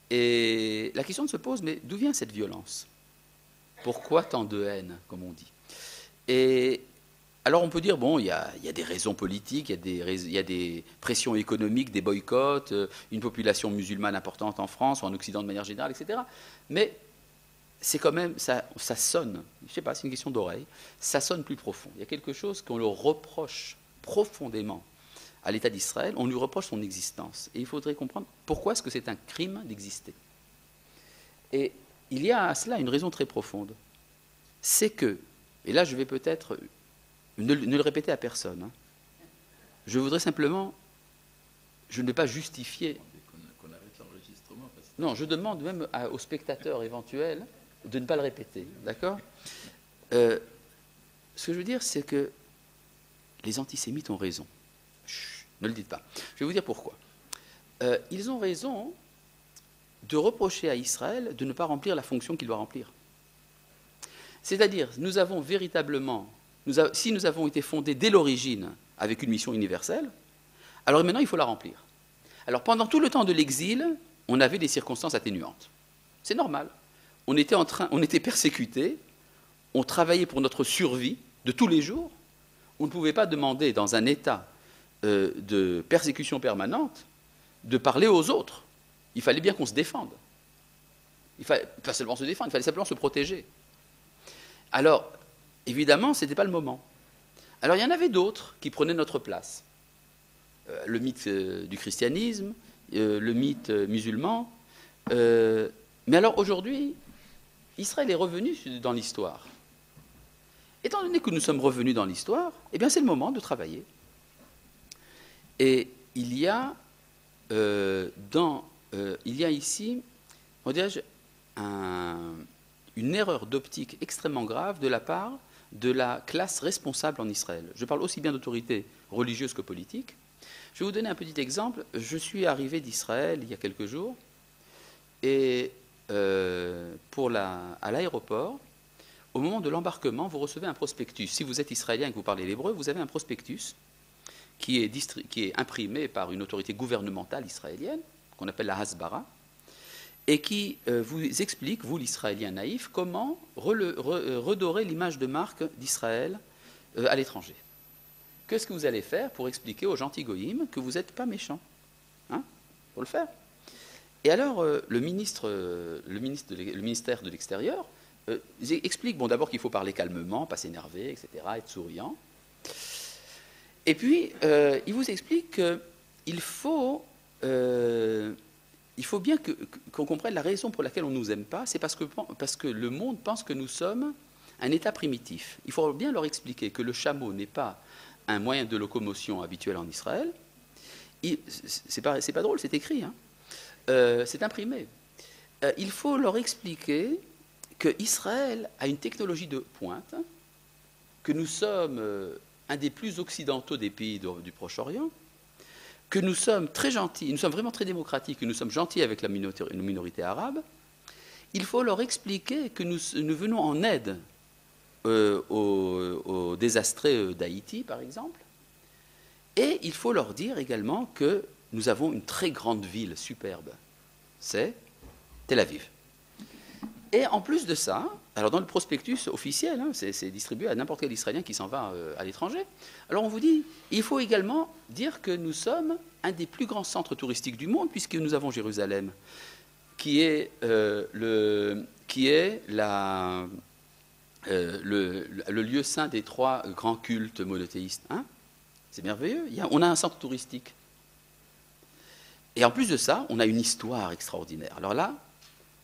Et la question se pose, mais d'où vient cette violence? Pourquoi tant de haine, comme on dit? Et alors on peut dire, bon, il y a des raisons politiques, il y a des pressions économiques, des boycotts, une population musulmane importante en France ou en Occident de manière générale, etc. Mais c'est quand même, ça sonne, je ne sais pas, c'est une question d'oreille, ça sonne plus profond. Il y a quelque chose qu'on leur reproche profondément à l'État d'Israël, on lui reproche son existence. Et il faudrait comprendre pourquoi est-ce que c'est un crime d'exister. Et il y a à cela une raison très profonde. C'est que, et là je vais peut-être ne le répéter à personne, hein, je voudrais simplement, je ne vais pas justifier. Qu'on arrête l'enregistrement. Non, je demande même aux spectateurs éventuels de ne pas le répéter, d'accord? Ce que je veux dire, c'est que les antisémites ont raison. Chut, ne le dites pas. Je vais vous dire pourquoi. Ils ont raison de reprocher à Israël de ne pas remplir la fonction qu'il doit remplir. C'est-à-dire, nous avons véritablement, si nous avons été fondés dès l'origine avec une mission universelle, alors maintenant il faut la remplir. Alors pendant tout le temps de l'exil, on avait des circonstances atténuantes. C'est normal. On était persécutés, on travaillait pour notre survie de tous les jours. On ne pouvait pas demander dans un état de persécution permanente de parler aux autres. Il fallait bien qu'on se défende. Il fallait pas seulement se défendre, il fallait simplement se protéger. Alors, évidemment, ce n'était pas le moment. Alors, il y en avait d'autres qui prenaient notre place. Le mythe du christianisme, le mythe musulman. Mais alors, aujourd'hui, Israël est revenu dans l'histoire. Étant donné que nous sommes revenus dans l'histoire, eh bien, c'est le moment de travailler. Et il y a ici, on dirait, une erreur d'optique extrêmement grave de la part de la classe responsable en Israël. Je parle aussi bien d'autorités religieuses que politiques. Je vais vous donner un petit exemple. Je suis arrivé d'Israël il y a quelques jours, et à l'aéroport, au moment de l'embarquement, vous recevez un prospectus. Si vous êtes israélien et que vous parlez l'hébreu, vous avez un prospectus qui est imprimé par une autorité gouvernementale israélienne, qu'on appelle la Hasbara, et qui vous explique, vous l'Israélien naïf, comment redorer l'image de marque d'Israël à l'étranger. Qu'est-ce que vous allez faire pour expliquer aux gentils goïms que vous n'êtes pas méchants? Hein? Faut le faire. Et alors, le ministère de l'Extérieur explique, bon, d'abord qu'il faut parler calmement, pas s'énerver, etc., être souriant. Et puis, il vous explique qu'il faut bien qu'on comprenne la raison pour laquelle on ne nous aime pas, c'est parce que le monde pense que nous sommes un État primitif. Il faut bien leur expliquer que le chameau n'est pas un moyen de locomotion habituel en Israël. C'est pas drôle, c'est écrit, hein. C'est imprimé. Il faut leur expliquer qu'Israël a une technologie de pointe, que nous sommes un des plus occidentaux des pays du Proche-Orient, que nous sommes très gentils, nous sommes vraiment très démocratiques, que nous sommes gentils avec la minorité arabe. Il faut leur expliquer que nous venons en aide aux désastrés d'Haïti, par exemple. Et il faut leur dire également que nous avons une très grande ville superbe. C'est Tel Aviv. Et en plus de ça, alors dans le prospectus officiel, hein, c'est distribué à n'importe quel Israélien qui s'en va à l'étranger, alors on vous dit, il faut également dire que nous sommes un des plus grands centres touristiques du monde, puisque nous avons Jérusalem, qui est le lieu saint des 3 grands cultes monothéistes. Hein? C'est merveilleux, on a un centre touristique. Et en plus de ça, on a une histoire extraordinaire. Alors là,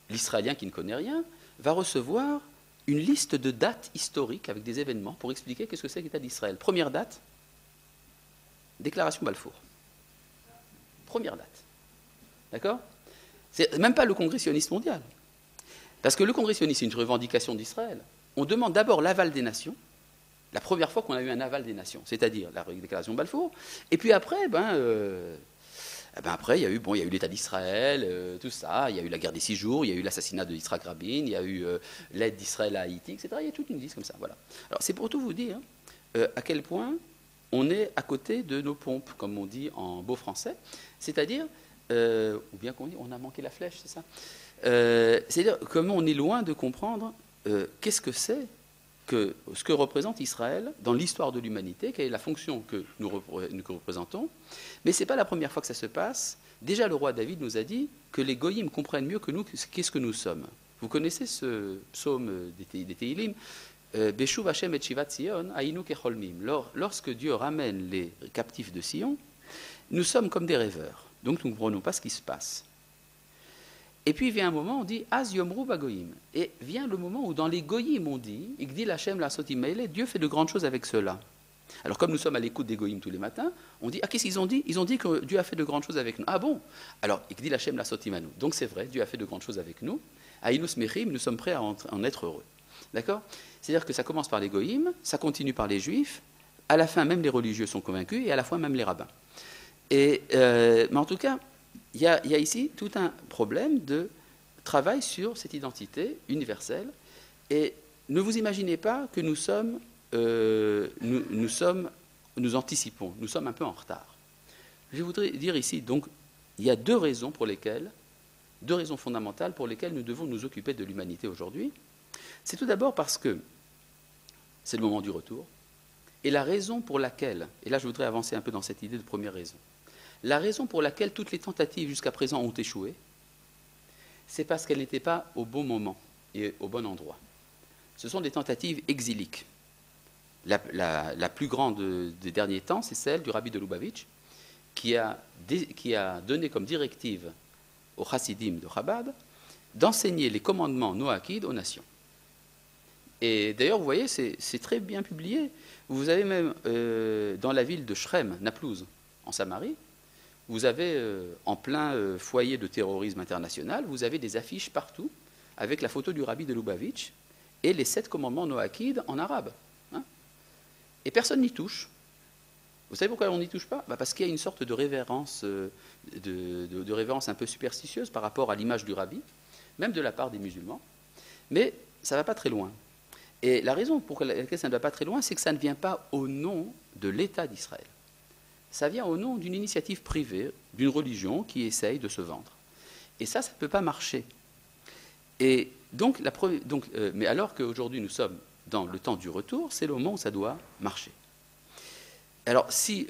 l'Israélien qui ne connaît rien va recevoir une liste de dates historiques avec des événements pour expliquer qu'est-ce que c'est l'État d'Israël. Première date, déclaration Balfour. Première date. D'accord? C'est même pas le Congrès sioniste mondial. Parce que le Congrès sioniste, c'est une revendication d'Israël. On demande d'abord l'aval des nations, la première fois qu'on a eu un aval des nations, c'est-à-dire la déclaration Balfour, et puis après, après, il y a eu l'État d'Israël, tout ça, il y a eu la guerre des 6 jours, il y a eu l'assassinat de Yitzhak Rabin, il y a eu l'aide d'Israël à Haïti, etc. Il y a toute une liste comme ça. Voilà. Alors, c'est pour tout vous dire à quel point on est à côté de nos pompes, comme on dit en beau français. C'est-à-dire, ou bien qu'on dit on a manqué la flèche, c'est ça. C'est-à-dire comment on est loin de comprendre qu'est-ce que c'est que ce que représente Israël dans l'histoire de l'humanité, quelle est la fonction que nous représentons. Mais ce n'est pas la première fois que ça se passe. Déjà, le roi David nous a dit que les goyim comprennent mieux que nous qu'est-ce que nous sommes. Vous connaissez ce psaume des Tehillim, Beshuv Hashem et Shivat Sion, Ainu Kecholmim. Lorsque Dieu ramène les captifs de Sion, nous sommes comme des rêveurs. Donc nous ne comprenons pas ce qui se passe. Et puis vient un moment, on dit Az Yomru Bagoyim. Et vient le moment où dans les goyim on dit Igdil Hashem la Sotimaele, Dieu fait de grandes choses avec cela. Alors comme nous sommes à l'écoute des goyim tous les matins, on dit qu'est-ce qu'ils ont dit? Ils ont dit que Dieu a fait de grandes choses avec nous. Ah bon? Alors Igdil Hashem la Sotimanu. Donc c'est vrai, Dieu a fait de grandes choses avec nous. Aïnus Mechim, nous sommes prêts à en être heureux. D'accord? C'est-à-dire que ça commence par les goyim, ça continue par les juifs, à la fin même les religieux sont convaincus et à la fois même les rabbins. Mais en tout cas, il y a ici tout un problème de travail sur cette identité universelle. Et ne vous imaginez pas que nous anticipons, nous sommes un peu en retard. Je voudrais dire ici, donc, il y a deux raisons fondamentales pour lesquelles nous devons nous occuper de l'humanité aujourd'hui. C'est tout d'abord parce que c'est le moment du retour. Et la raison pour laquelle, et là je voudrais avancer un peu dans cette idée de première raison, la raison pour laquelle toutes les tentatives jusqu'à présent ont échoué, c'est parce qu'elles n'étaient pas au bon moment et au bon endroit. Ce sont des tentatives exiliques. La plus grande des derniers temps, c'est celle du rabbi de Lubavitch, qui a donné comme directive aux chassidim de Chabad d'enseigner les commandements noachides aux nations. Et d'ailleurs, vous voyez, c'est très bien publié. Vous avez même dans la ville de Shrem, Naplouse, en Samarie, vous avez en plein foyer de terrorisme international, vous avez des affiches partout avec la photo du rabbi de Lubavitch et les 7 commandements noachides en arabe. Hein, et personne n'y touche. Vous savez pourquoi on n'y touche pas? Parce qu'il y a une sorte de révérence, de révérence un peu superstitieuse par rapport à l'image du rabbi, même de la part des musulmans. Mais ça ne va pas très loin. Et la raison pour laquelle ça ne va pas très loin, c'est que ça ne vient pas au nom de l'État d'Israël. Ça vient au nom d'une initiative privée, d'une religion qui essaye de se vendre. Et ça ne peut pas marcher. Et donc, mais alors qu'aujourd'hui nous sommes dans le temps du retour, c'est le moment où ça doit marcher. Alors, si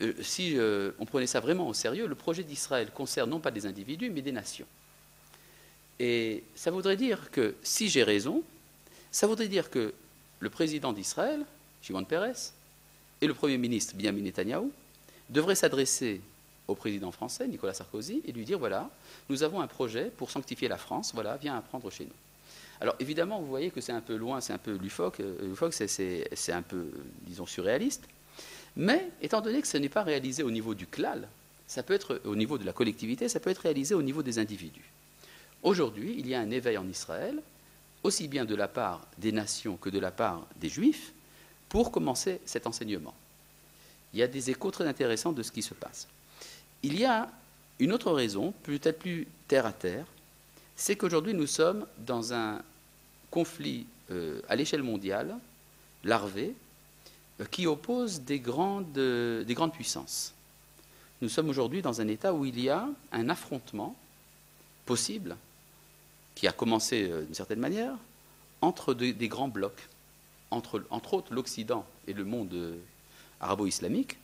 on prenait ça vraiment au sérieux, le projet d'Israël concerne non pas des individus, mais des nations. Et ça voudrait dire que, si j'ai raison, ça voudrait dire que le président d'Israël, Shimon Peres, et le Premier ministre, Benjamin Netanyahou, devraient s'adresser au président français, Nicolas Sarkozy, et lui dire, voilà, nous avons un projet pour sanctifier la France, voilà, viens apprendre chez nous. Alors évidemment, vous voyez que c'est un peu loin, c'est un peu loufoque, c'est un peu, disons, surréaliste, mais étant donné que ce n'est pas réalisé au niveau du klal, ça peut être au niveau de la collectivité, ça peut être réalisé au niveau des individus. Aujourd'hui, il y a un éveil en Israël, aussi bien de la part des nations que de la part des Juifs, pour commencer cet enseignement. Il y a des échos très intéressants de ce qui se passe. Il y a une autre raison, peut-être plus terre à terre, c'est qu'aujourd'hui nous sommes dans un conflit à l'échelle mondiale, larvé, qui oppose des grandes puissances. Nous sommes aujourd'hui dans un état où il y a un affrontement possible, qui a commencé d'une certaine manière, entre des grands blocs, entre autres l'Occident et le monde arabo-islamique,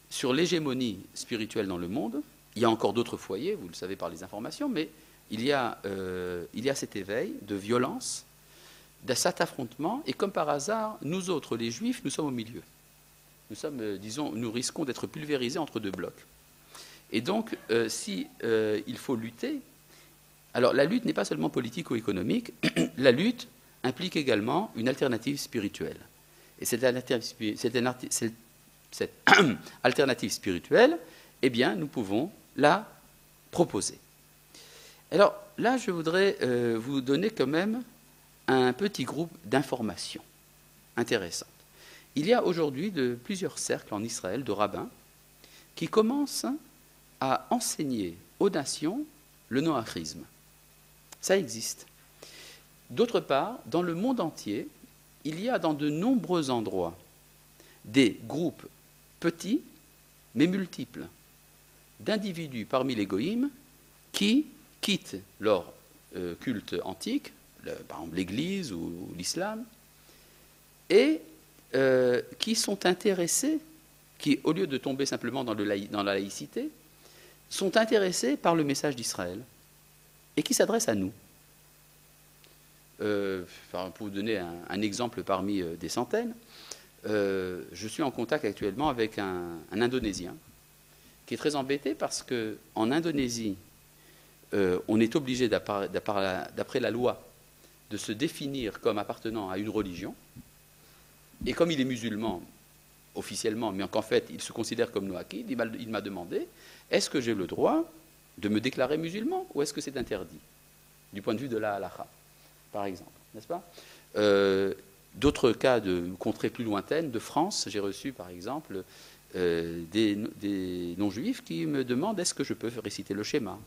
sur l'hégémonie spirituelle dans le monde. Il y a encore d'autres foyers, vous le savez par les informations, mais il y a cet éveil de violence, de cet affrontement, et comme par hasard, nous autres, les Juifs, nous sommes au milieu. Nous sommes, nous risquons d'être pulvérisés entre deux blocs. Et donc, il faut lutter, alors la lutte n'est pas seulement politique ou économique, la lutte implique également une alternative spirituelle. Et cette alternative spirituelle, eh bien, nous pouvons la proposer. Alors là, je voudrais vous donner quand même un petit groupe d'informations intéressantes. Il y a aujourd'hui plusieurs cercles en Israël de rabbins qui commencent à enseigner aux nations le noachisme. Ça existe. D'autre part, dans le monde entier, il y a dans de nombreux endroits des groupes petits, mais multiples, d'individus parmi les goïms qui quittent leur culte antique, par exemple l'Église ou l'islam, et qui sont intéressés, qui, au lieu de tomber simplement dans la laïcité, sont intéressés par le message d'Israël et qui s'adressent à nous. Pour vous donner un exemple parmi des centaines, je suis en contact actuellement avec un Indonésien qui est très embêté parce qu'en Indonésie, on est obligé, d'après la loi, de se définir comme appartenant à une religion. Et comme il est musulman, officiellement, mais qu'en fait, il se considère comme noakide, il m'a demandé, est-ce que j'ai le droit de me déclarer musulman ou est-ce que c'est interdit, du point de vue de la halakha, par exemple, n'est-ce pas? D'autres cas de contrées plus lointaines, de France, j'ai reçu, par exemple, des non-juifs qui me demandent, est-ce que je peux réciter le schéma?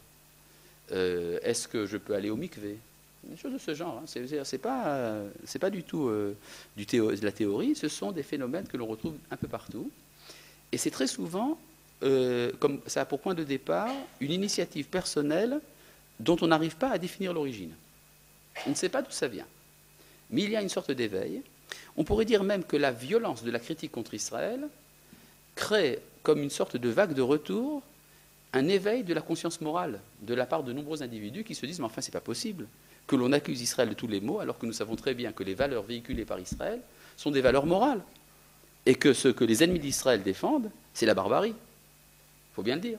Est-ce que je peux aller au mikvé? Des choses de ce genre. Hein. C'est pas du tout de la théorie, ce sont des phénomènes que l'on retrouve un peu partout. Et c'est très souvent, comme ça a pour point de départ, une initiative personnelle dont on n'arrive pas à définir l'origine. On ne sait pas d'où ça vient. Mais il y a une sorte d'éveil. On pourrait dire même que la violence de la critique contre Israël crée comme une sorte de vague de retour un éveil de la conscience morale de la part de nombreux individus qui se disent « mais enfin, c'est pas possible » que l'on accuse Israël de tous les maux, alors que nous savons très bien que les valeurs véhiculées par Israël sont des valeurs morales, et que ce que les ennemis d'Israël défendent, c'est la barbarie. Il faut bien le dire.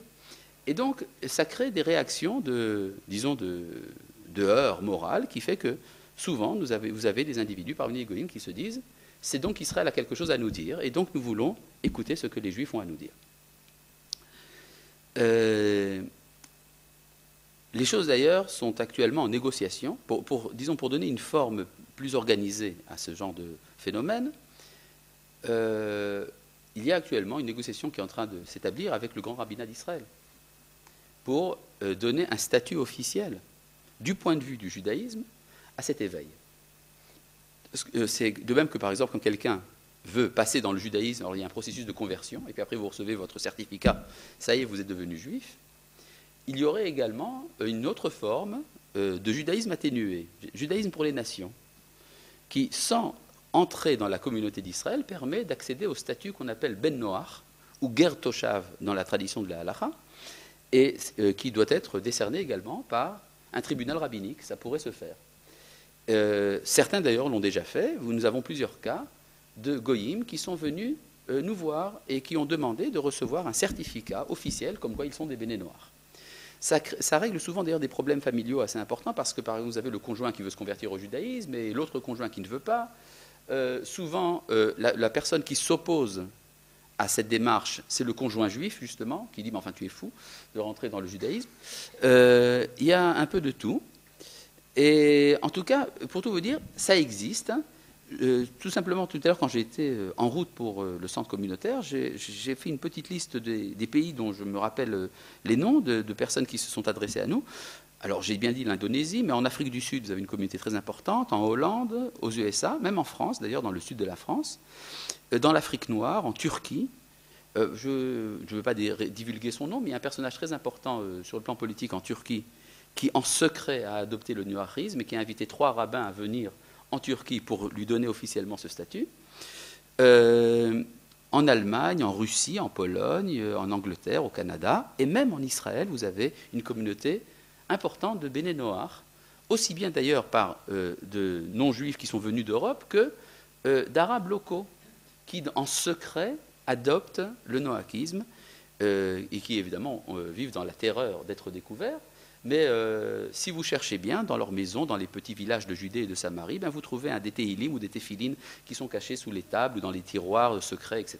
Et donc, ça crée des réactions de heurts morales, qui fait que, souvent, vous avez des individus parmi les goïms qui se disent « c'est donc qu'Israël a quelque chose à nous dire, et donc nous voulons écouter ce que les Juifs ont à nous dire ». Les choses d'ailleurs sont actuellement en négociation. Pour donner une forme plus organisée à ce genre de phénomène, il y a actuellement une négociation qui est en train de s'établir avec le grand rabbinat d'Israël pour donner un statut officiel du point de vue du judaïsme à cet éveil. C'est de même que par exemple quand quelqu'un veut passer dans le judaïsme, alors il y a un processus de conversion, et puis après vous recevez votre certificat, ça y est, vous êtes devenu juif. Il y aurait également une autre forme de judaïsme atténué, judaïsme pour les nations, qui, sans entrer dans la communauté d'Israël, permet d'accéder au statut qu'on appelle Ben Noach, ou Ger Toshav dans la tradition de la halakha, et qui doit être décerné également par un tribunal rabbinique, ça pourrait se faire. Certains d'ailleurs l'ont déjà fait, nous avons plusieurs cas de goïm qui sont venus nous voir et qui ont demandé de recevoir un certificat officiel comme quoi ils sont des béné noirs. Ça règle souvent d'ailleurs des problèmes familiaux assez importants parce que par exemple vous avez le conjoint qui veut se convertir au judaïsme et l'autre conjoint qui ne veut pas. Souvent la personne qui s'oppose à cette démarche, c'est le conjoint juif justement qui dit mais enfin tu es fou de rentrer dans le judaïsme. Il y a un peu de tout. Et en tout cas, pour tout vous dire, ça existe. Hein. Tout simplement, tout à l'heure, quand j'ai été en route pour le centre communautaire, j'ai fait une petite liste des pays dont je me rappelle les noms de personnes qui se sont adressées à nous. Alors, j'ai bien dit l'Indonésie, mais en Afrique du Sud, vous avez une communauté très importante, en Hollande, aux USA, même en France, d'ailleurs, dans le sud de la France, dans l'Afrique noire, en Turquie. Je ne veux pas divulguer son nom, mais il y a un personnage très important sur le plan politique en Turquie qui, en secret, a adopté le noarisme et qui a invité 3 rabbins à venir en Turquie pour lui donner officiellement ce statut, en Allemagne, en Russie, en Pologne, en Angleterre, au Canada, et même en Israël, vous avez une communauté importante de béné noirs, aussi bien d'ailleurs par de non-juifs qui sont venus d'Europe que d'Arabes locaux, qui en secret adoptent le noakisme et qui évidemment vivent dans la terreur d'être découverts. Mais si vous cherchez bien, dans leurs maisons, dans les petits villages de Judée et de Samarie, ben vous trouvez des téhilim ou des téphilines qui sont cachés sous les tables, dans les tiroirs secrets, etc.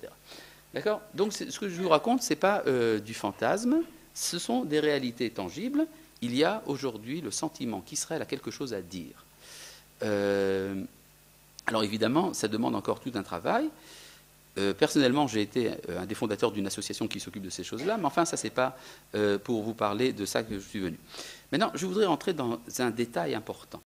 D'accord ? Donc ce que je vous raconte, ce n'est pas du fantasme, ce sont des réalités tangibles. Il y a aujourd'hui le sentiment qu'Israël a quelque chose à dire. Alors évidemment, ça demande encore tout un travail. Personnellement, j'ai été un des fondateurs d'une association qui s'occupe de ces choses-là, mais enfin, ça, c'est pas pour vous parler de ça que je suis venu. Maintenant, je voudrais entrer dans un détail important.